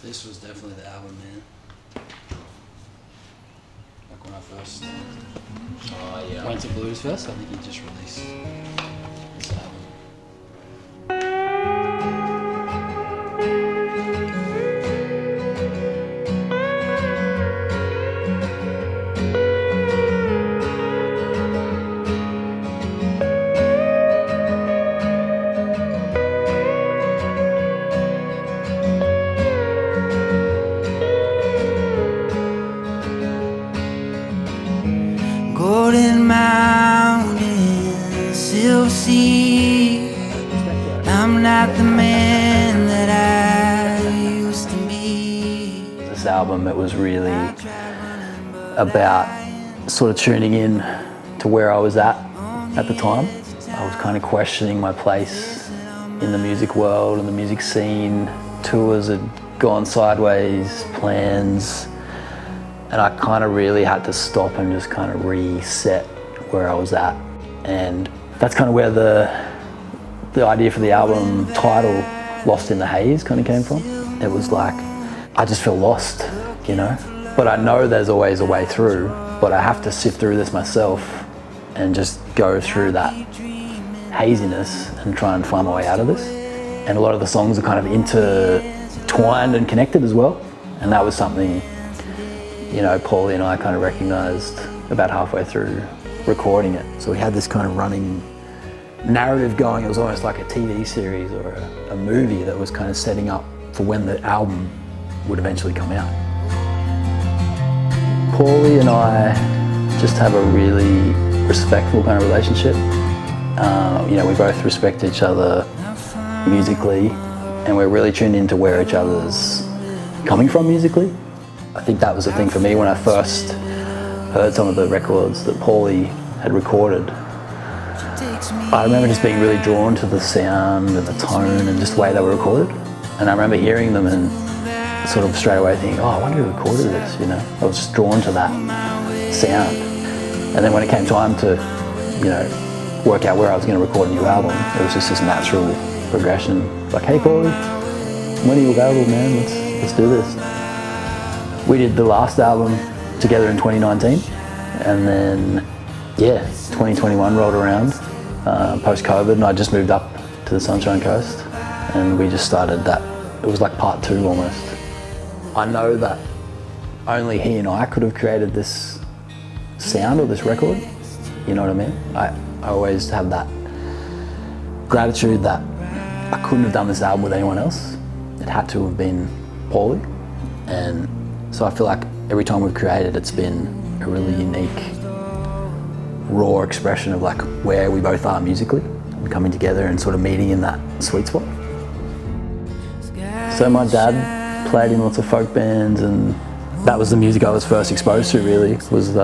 This was definitely the album, man. Like when I first went to Blues Fest, I think he just released this album. Golden mountains, silver sea. I'm not the man that I used to be. This album, it was really about sort of tuning in to where I was at the time. I was kind of questioning my place in the music world and the music scene. Tours had gone sideways, plans. And I kind of really had to stop and just kind of reset where I was at. And that's kind of where the idea for the album title, Lost in the Haze, kind of came from. It was like, I just feel lost, you know? But I know there's always a way through, but I have to sift through this myself and just go through that haziness and try and find my way out of this. And a lot of the songs are kind of intertwined and connected as well. And that was something, you know, Paulie and I kind of recognised about halfway through recording it. So we had this kind of running narrative going. It was almost like a TV series or a movie that was kind of setting up for when the album would eventually come out. Paulie and I just have a really respectful kind of relationship. You know, we both respect each other musically, and we're really tuned into where each other's coming from musically. I think that was the thing for me when I first heard some of the records that Paulie had recorded. I remember just being really drawn to the sound and the tone and just the way they were recorded. And I remember hearing them and sort of straight away thinking, oh, I wonder who recorded this, you know? I was just drawn to that sound. And then when it came time to, you know, work out where I was going to record a new album, it was just this natural progression. Like, hey Paulie, when are you available, man? Let's do this. We did the last album together in 2019, and then, yeah, 2021 rolled around, post-COVID, and I just moved up to the Sunshine Coast, and we just started that. It was like part 2 almost. I know that only he and I could have created this sound or this record, you know what I mean? I always have that gratitude that I couldn't have done this album with anyone else. It had to have been Paulie, and so I feel like every time we've created, it's been a really unique, raw expression of like where we both are musically and coming together and sort of meeting in that sweet spot. So my dad played in lots of folk bands, and that was the music I was first exposed to really, was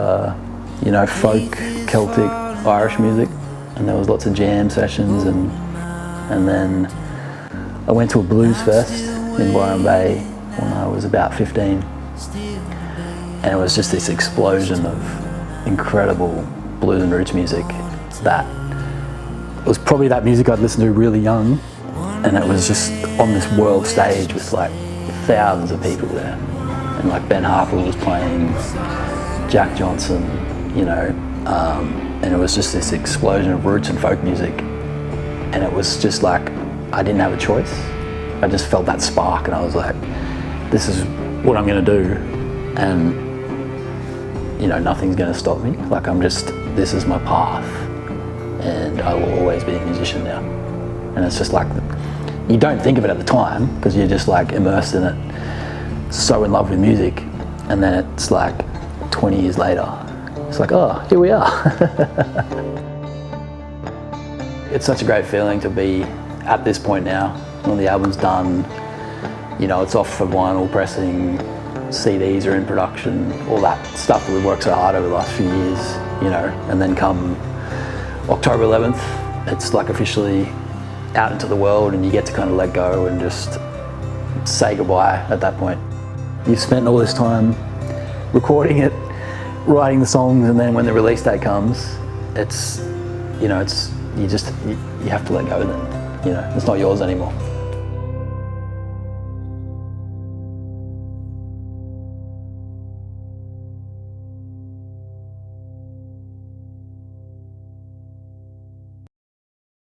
you know, folk, Celtic, Irish music. And there was lots of jam sessions, and then I went to a blues fest in Byron Bay when I was about 15. And it was just this explosion of incredible blues and roots music that was probably that music I'd listened to really young, and it was just on this world stage with like thousands of people there. And like Ben Harper was playing, Jack Johnson, you know, and it was just this explosion of roots and folk music. And it was just like, I didn't have a choice. I just felt that spark, and I was like, this is what I'm gonna do. And you know, nothing's gonna stop me. Like this is my path, and I will always be a musician now. And it's just like, you don't think of it at the time, because you're just like immersed in it, so in love with music, and then it's like 20 years later, it's like, oh, here we are. It's such a great feeling to be at this point now, when the album's done, you know, it's off for vinyl pressing, CDs are in production, all that stuff that we've worked so hard over the last few years, you know, and then come October 11th, it's like officially out into the world, and you get to kind of let go and just say goodbye at that point. You've spent all this time recording it, writing the songs, and then when the release date comes, it's, you know, you have to let go then, you know, it's not yours anymore.